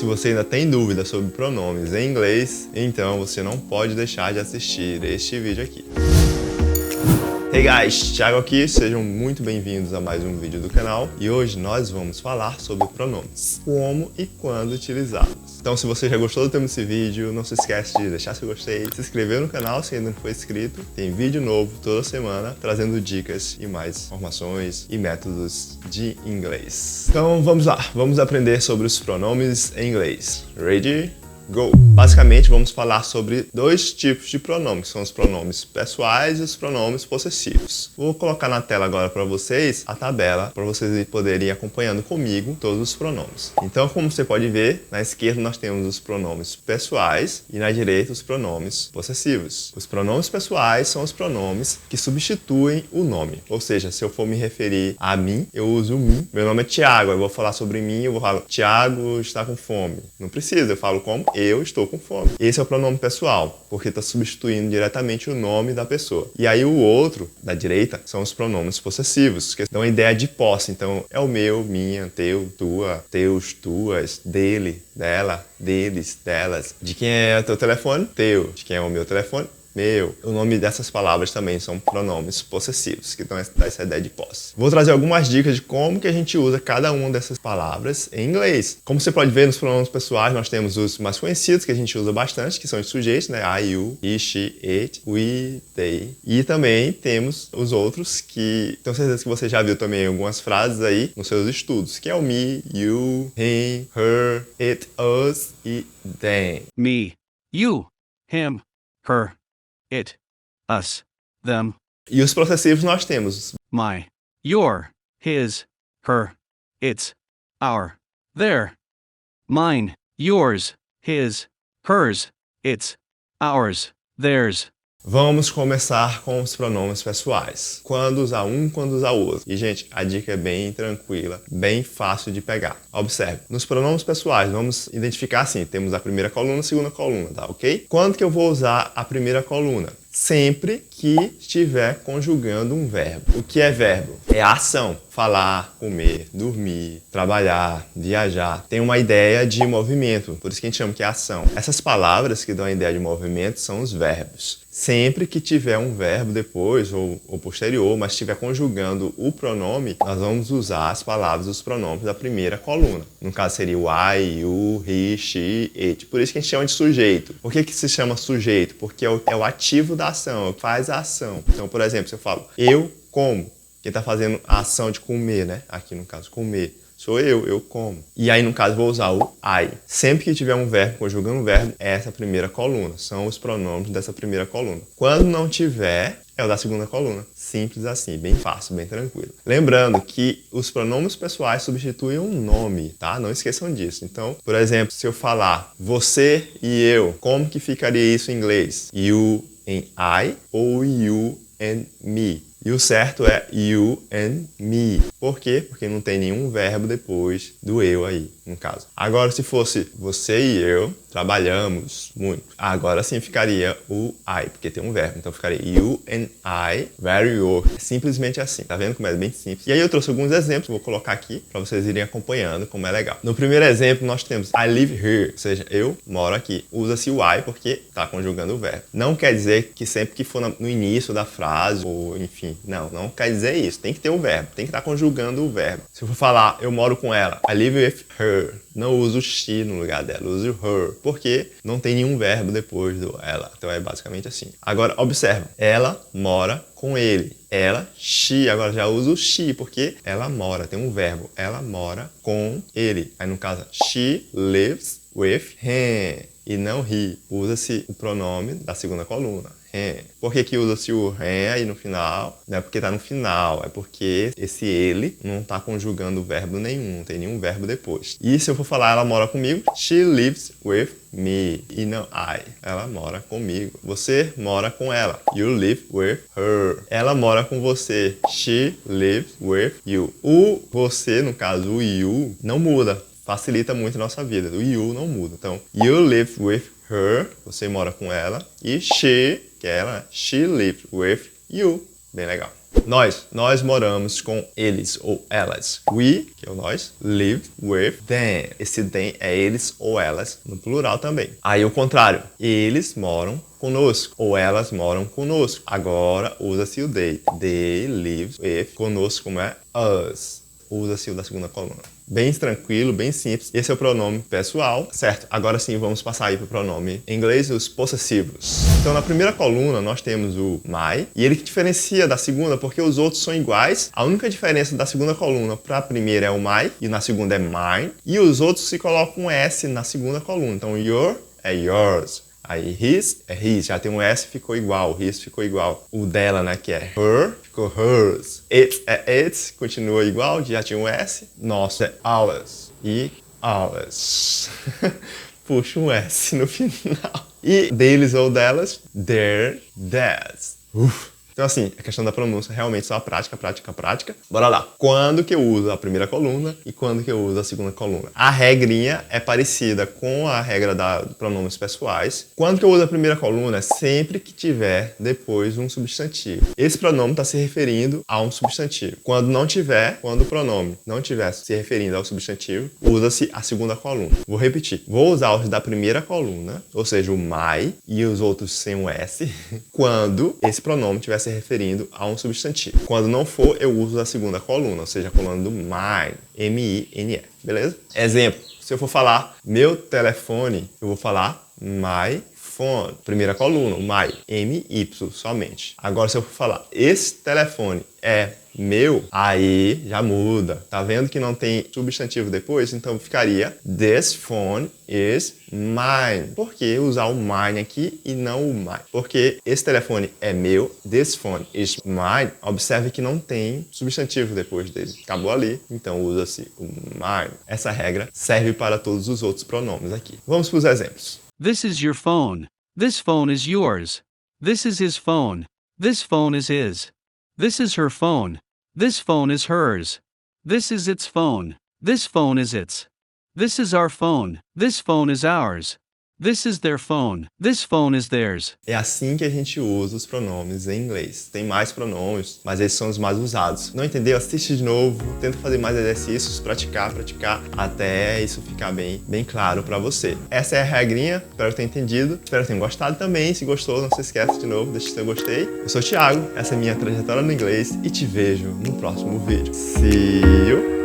Se você ainda tem dúvidas sobre pronomes em inglês, então você não pode deixar de assistir este vídeo aqui. Hey guys, Thiago aqui, sejam muito bem-vindos a mais um vídeo do canal e hoje nós vamos falar sobre pronomes, como e quando utilizá-los. Então se você já gostou do tema desse vídeo, não se esquece de deixar seu gostei, se inscrever no canal se ainda não for inscrito, tem vídeo novo toda semana trazendo dicas e mais informações e métodos de inglês. Então vamos lá, vamos aprender sobre os pronomes em inglês. Ready? Go! Basicamente, vamos falar sobre dois tipos de pronomes, que são os pronomes pessoais e os pronomes possessivos. Vou colocar na tela agora para vocês a tabela, para vocês poderem ir acompanhando comigo todos os pronomes. Então, como você pode ver, na esquerda nós temos os pronomes pessoais e na direita os pronomes possessivos. Os pronomes pessoais são os pronomes que substituem o nome. Ou seja, se eu for me referir a mim, eu uso mim. Meu nome é Thiago, eu vou falar sobre mim, eu vou falar Thiago está com fome. Não precisa, eu falo como eu estou com fome. Esse é o pronome pessoal, porque está substituindo diretamente o nome da pessoa. E aí o outro, da direita, são os pronomes possessivos, que dão a ideia de posse. Então é o meu, minha, teu, tua, teus, tuas, dele, dela, deles, delas. De quem é o teu telefone? Teu. De quem é o meu telefone? Meu. O nome dessas palavras também são pronomes possessivos, que dão essa ideia de posse. Vou trazer algumas dicas de como que a gente usa cada uma dessas palavras em inglês. Como você pode ver nos pronomes pessoais, nós temos os mais conhecidos, que a gente usa bastante, que são os sujeitos, né? I, you, he, she, it, we, they. E também temos os outros que tenho certeza que você já viu também algumas frases aí nos seus estudos, que é o me, you, him, her, it, us e them. Me, you, him, her, it, us, them. E os possessivos nós temos My, your, his, her, its, our, their. Mine, yours, his, hers, its, ours, theirs. Vamos começar com os pronomes pessoais. Quando usar um, quando usar o outro. E, gente, a dica é bem tranquila, bem fácil de pegar. Observe, nos pronomes pessoais, vamos identificar assim, temos a primeira coluna, a segunda coluna, tá ok? Quando que eu vou usar a primeira coluna? Sempre que estiver conjugando um verbo. O que é verbo? É a ação. Falar, comer, dormir, trabalhar, viajar. Tem uma ideia de movimento, por isso que a gente chama que é ação. Essas palavras que dão a ideia de movimento são os verbos. Sempre que tiver um verbo depois ou posterior, mas estiver conjugando o pronome, nós vamos usar as palavras dos pronomes da primeira coluna. No caso seria o I, you, he, she, it. Por isso que a gente chama de sujeito. Por que se chama sujeito? Porque é o ativo da ação, é o que faz a ação. Então, por exemplo, se eu falo eu como, quem está fazendo a ação de comer, né? Aqui no caso, comer. Sou eu como. E aí, no caso, vou usar o I. Sempre que tiver um verbo conjugando um verbo, é essa primeira coluna. São os pronomes dessa primeira coluna. Quando não tiver, é o da segunda coluna. Simples assim, bem fácil, bem tranquilo. Lembrando que os pronomes pessoais substituem um nome, tá? Não esqueçam disso. Então, por exemplo, se eu falar você e eu, como que ficaria isso em inglês? You and I ou you and me? E o certo é you and me. Por quê? Porque não tem nenhum verbo depois do eu aí, no caso. Agora, se fosse você e eu trabalhamos muito, agora sim ficaria o I, porque tem um verbo. Então ficaria you and I very work. Simplesmente assim. Tá vendo como é bem simples? E aí eu trouxe alguns exemplos, vou colocar aqui para vocês irem acompanhando como é legal. No primeiro exemplo, nós temos I live here, ou seja, eu moro aqui. Usa-se o I porque tá conjugando o verbo. Não quer dizer que sempre que for no início da frase, ou enfim, não quer dizer isso. Tem que ter o verbo, tem que estar conjugando o verbo. Se eu for falar, eu moro com ela, I live with her, não uso she no lugar dela, uso her, porque não tem nenhum verbo depois do ela. Então é basicamente assim. Agora, observa, ela mora com ele. Ela, she, agora já uso she, porque ela mora, tem um verbo, ela mora com ele. Aí no caso, she lives with him, e não he. Usa-se o pronome da segunda coluna. Por que usa-se o he aí no final? Não é porque tá no final, é porque esse ele não tá conjugando verbo nenhum, não tem nenhum verbo depois. E se eu for falar ela mora comigo, she lives with me, e não I. Ela mora comigo. Você mora com ela. You live with her. Ela mora com você. She lives with you. O você, no caso o you, não muda. Facilita muito a nossa vida. O you não muda. Então, you live with her, você mora com ela. E she, que é ela, she lives with you. Bem legal. Nós moramos com eles ou elas. We, que é o nós, live with them. Esse them é eles ou elas, no plural também. Aí o contrário, eles moram conosco ou elas moram conosco. Agora usa-se o they. They live with conosco, como é us. Usa-se o da segunda coluna. Bem tranquilo, bem simples. Esse é o pronome pessoal, certo? Agora sim, vamos passar aí para o pronome em inglês, os possessivos. Então, na primeira coluna, nós temos o my, e ele que diferencia da segunda, porque os outros são iguais. A única diferença da segunda coluna para a primeira é o my, e na segunda é mine, e os outros se colocam um S na segunda coluna. Então, your é yours. Aí, his é his, já tem um S, ficou igual, his ficou igual. O dela, né, que é her, ficou hers. It é its, continua igual, já tinha um S. Nosso é ours e ours. Puxa um S no final. E deles ou delas, their, theirs. Então, assim, a questão da pronúncia realmente só a prática, prática, prática. Bora lá. Quando que eu uso a primeira coluna e quando que eu uso a segunda coluna? A regrinha é parecida com a regra de pronomes pessoais. Quando que eu uso a primeira coluna? Sempre que tiver depois um substantivo. Esse pronome está se referindo a um substantivo. Quando o pronome não estiver se referindo ao substantivo, usa-se a segunda coluna. Vou repetir. Vou usar os da primeira coluna, ou seja, o my e os outros sem um S, quando esse pronome estiver se referindo a um substantivo. Quando não for, eu uso a segunda coluna, ou seja, a coluna do mine, M-I-N-E, beleza? Exemplo, se eu for falar meu telefone, eu vou falar my phone. Primeira coluna, my, M-Y somente. Agora, se eu for falar esse telefone é meu, aí já muda. Tá vendo que não tem substantivo depois? Então ficaria this phone is mine. Por que usar o mine aqui e não o my? Porque esse telefone é meu, this phone is mine. Observe que não tem substantivo depois dele. Acabou ali, então usa-se o mine. Essa regra serve para todos os outros pronomes aqui. Vamos para os exemplos. This is your phone. This phone is yours. This is his phone. This phone is his. This is her phone. This phone is hers. This is its phone. This phone is its. This is our phone. This phone is ours. This is their phone. This phone is theirs. É assim que a gente usa os pronomes em inglês. Tem mais pronomes, mas esses são os mais usados. Não entendeu? Assiste de novo, tenta fazer mais exercícios, praticar, até isso ficar bem claro para você. Essa é a regrinha, espero que tenha entendido. Espero que tenham gostado também. Se gostou, não se esqueça de novo, deixa o seu gostei. Eu sou o Thiago, essa é a minha trajetória no inglês e te vejo no próximo vídeo. See you!